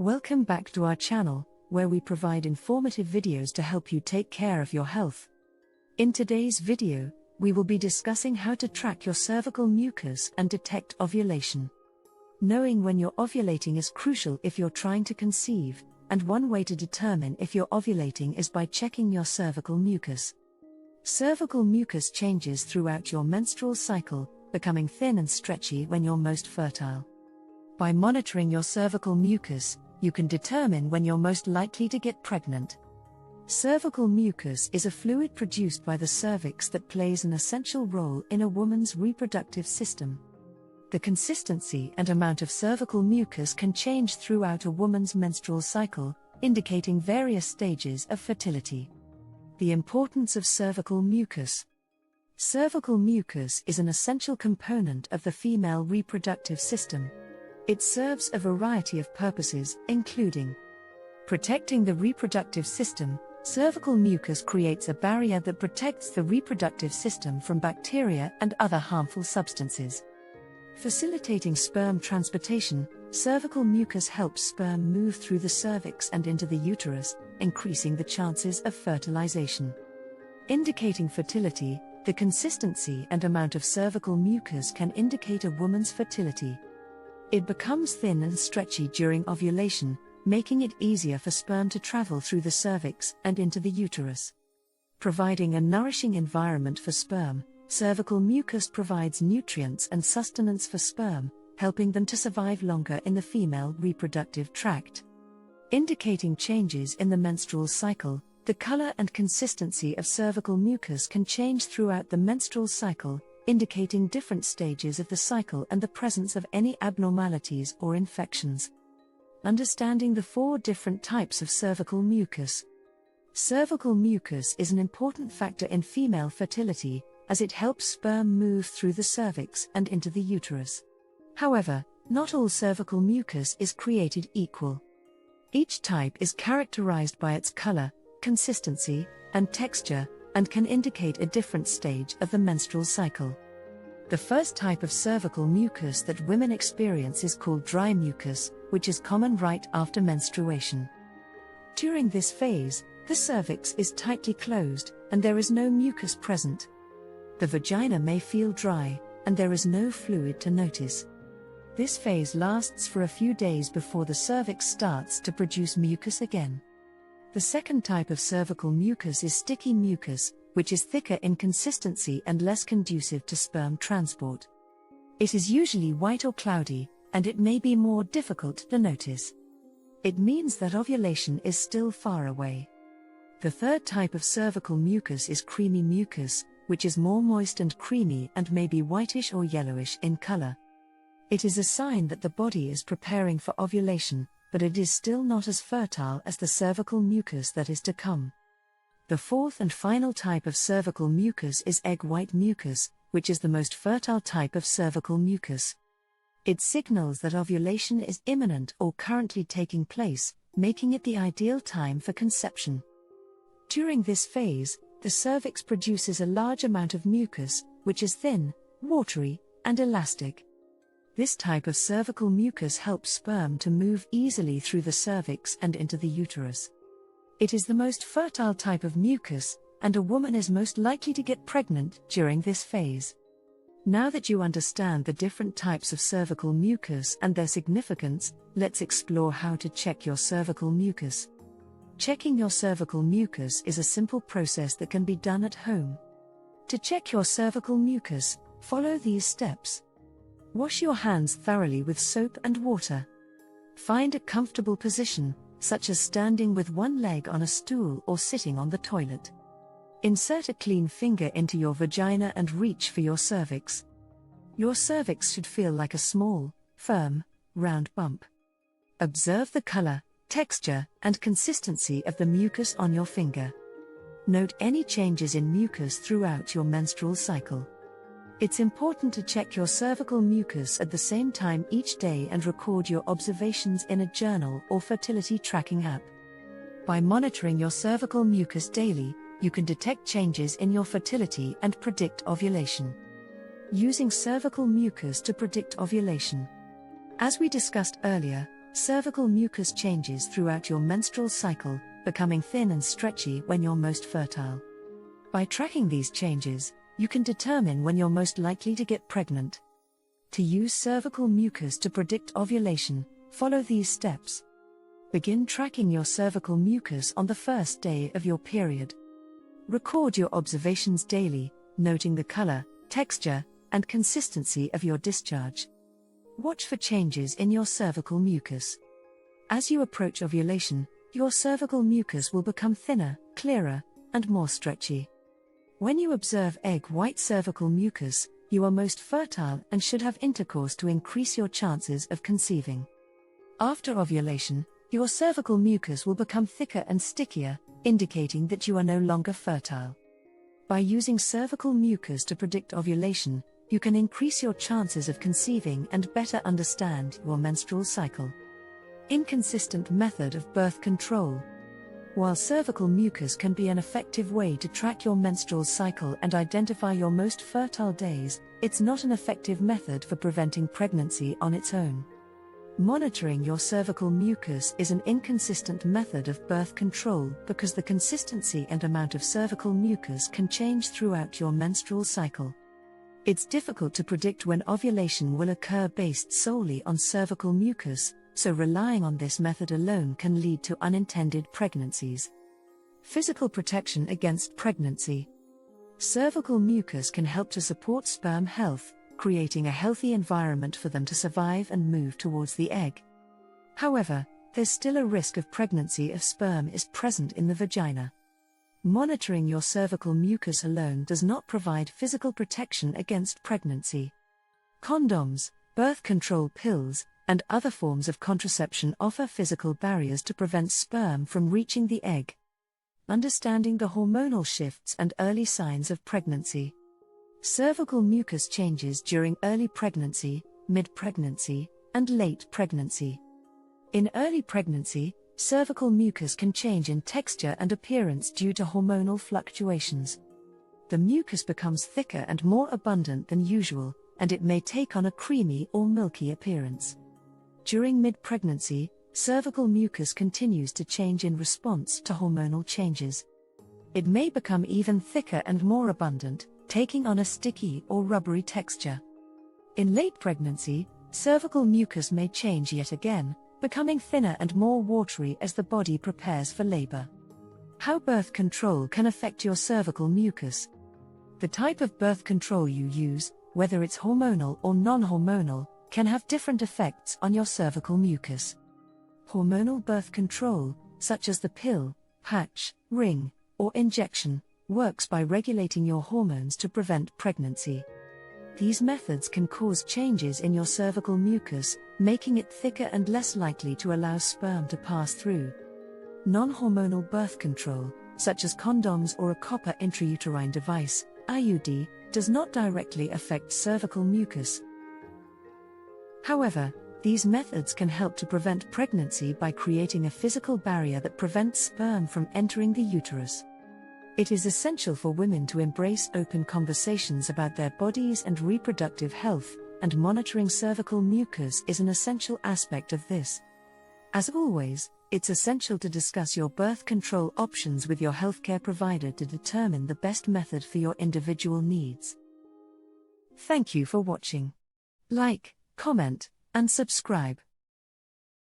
Welcome back to our channel, where we provide informative videos to help you take care of your health. In today's video, we will be discussing how to track your cervical mucus and detect ovulation. Knowing when you're ovulating is crucial if you're trying to conceive, and one way to determine if you're ovulating is by checking your cervical mucus. Cervical mucus changes throughout your menstrual cycle, becoming thin and stretchy when you're most fertile. By monitoring your cervical mucus, you can determine when you're most likely to get pregnant. Cervical mucus is a fluid produced by the cervix that plays an essential role in a woman's reproductive system. The consistency and amount of cervical mucus can change throughout a woman's menstrual cycle, indicating various stages of fertility. The importance of cervical mucus. Cervical mucus is an essential component of the female reproductive system. It serves a variety of purposes, including protecting the reproductive system. Cervical mucus creates a barrier that protects the reproductive system from bacteria and other harmful substances. Facilitating sperm transportation. Cervical mucus helps sperm move through the cervix and into the uterus, increasing the chances of fertilization. Indicating fertility. The consistency and amount of cervical mucus can indicate a woman's fertility. It becomes thin and stretchy during ovulation, making it easier for sperm to travel through the cervix and into the uterus. Providing a nourishing environment for sperm. Cervical mucus provides nutrients and sustenance for sperm, helping them to survive longer in the female reproductive tract. Indicating changes in the menstrual cycle. The color and consistency of cervical mucus can change throughout the menstrual cycle, indicating different stages of the cycle and the presence of any abnormalities or infections. Understanding the 4 different types of cervical mucus. Cervical mucus is an important factor in female fertility, as it helps sperm move through the cervix and into the uterus. However, not all cervical mucus is created equal. Each type is characterized by its color, consistency, and texture, and can indicate a different stage of the menstrual cycle. The first type of cervical mucus that women experience is called dry mucus, which is common right after menstruation. During this phase, the cervix is tightly closed, and there is no mucus present. The vagina may feel dry, and there is no fluid to notice. This phase lasts for a few days before the cervix starts to produce mucus again. The second type of cervical mucus is sticky mucus, which is thicker in consistency and less conducive to sperm transport. It is usually white or cloudy, and it may be more difficult to notice. It means that ovulation is still far away. The third type of cervical mucus is creamy mucus, which is more moist and creamy and may be whitish or yellowish in color. It is a sign that the body is preparing for ovulation, but it is still not as fertile as the cervical mucus that is to come. The fourth and final type of cervical mucus is egg white mucus, which is the most fertile type of cervical mucus. It signals that ovulation is imminent or currently taking place, making it the ideal time for conception. During this phase, the cervix produces a large amount of mucus, which is thin, watery, and elastic. This type of cervical mucus helps sperm to move easily through the cervix and into the uterus. It is the most fertile type of mucus, and a woman is most likely to get pregnant during this phase. Now that you understand the different types of cervical mucus and their significance, let's explore how to check your cervical mucus. Checking your cervical mucus is a simple process that can be done at home. To check your cervical mucus, follow these steps. Wash your hands thoroughly with soap and water. Find a comfortable position, such as standing with one leg on a stool or sitting on the toilet. Insert a clean finger into your vagina and reach for your cervix. Your cervix should feel like a small, firm, round bump. Observe the color, texture, and consistency of the mucus on your finger. Note any changes in mucus throughout your menstrual cycle. It's important to check your cervical mucus at the same time each day and record your observations in a journal or fertility tracking app. By monitoring your cervical mucus daily, you can detect changes in your fertility and predict ovulation. Using cervical mucus to predict ovulation. As we discussed earlier, Cervical mucus changes throughout your menstrual cycle, becoming thin and stretchy when you're most fertile. By tracking these changes, you can determine when you're most likely to get pregnant. To use cervical mucus to predict ovulation, follow these steps. Begin tracking your cervical mucus on the first day of your period. Record your observations daily, noting the color, texture, and consistency of your discharge. Watch for changes in your cervical mucus. As you approach ovulation, your cervical mucus will become thinner, clearer, and more stretchy. When you observe egg white cervical mucus, you are most fertile and should have intercourse to increase your chances of conceiving. After ovulation, your cervical mucus will become thicker and stickier, indicating that you are no longer fertile. By using cervical mucus to predict ovulation, you can increase your chances of conceiving and better understand your menstrual cycle. Inconsistent method of birth control. While cervical mucus can be an effective way to track your menstrual cycle and identify your most fertile days, it's not an effective method for preventing pregnancy on its own. Monitoring your cervical mucus is an inconsistent method of birth control because the consistency and amount of cervical mucus can change throughout your menstrual cycle. It's difficult to predict when ovulation will occur based solely on cervical mucus, so relying on this method alone can lead to unintended pregnancies. Physical protection against pregnancy. Cervical mucus can help to support sperm health, creating a healthy environment for them to survive and move towards the egg. However, there's still a risk of pregnancy if sperm is present in the vagina. Monitoring your cervical mucus alone does not provide physical protection against pregnancy. Condoms, birth control pills, and other forms of contraception offer physical barriers to prevent sperm from reaching the egg. Understanding the hormonal shifts and early signs of pregnancy. Cervical mucus changes during early pregnancy, mid-pregnancy, and late pregnancy. In early pregnancy, cervical mucus can change in texture and appearance due to hormonal fluctuations. The mucus becomes thicker and more abundant than usual, and it may take on a creamy or milky appearance. During mid-pregnancy, cervical mucus continues to change in response to hormonal changes. It may become even thicker and more abundant, taking on a sticky or rubbery texture. In late pregnancy, cervical mucus may change yet again, becoming thinner and more watery as the body prepares for labor. How birth control can affect your cervical mucus. The type of birth control you use, whether it's hormonal or non-hormonal, can have different effects on your cervical mucus. Hormonal birth control, such as the pill, patch, ring, or injection, works by regulating your hormones to prevent pregnancy. These methods can cause changes in your cervical mucus, making it thicker and less likely to allow sperm to pass through. Non-hormonal birth control, such as condoms or a copper intrauterine device, IUD, does not directly affect cervical mucus. However, these methods can help to prevent pregnancy by creating a physical barrier that prevents sperm from entering the uterus. It is essential for women to embrace open conversations about their bodies and reproductive health, and monitoring cervical mucus is an essential aspect of this. As always, it's essential to discuss your birth control options with your healthcare provider to determine the best method for your individual needs. Thank you for watching. Like, comment, and subscribe.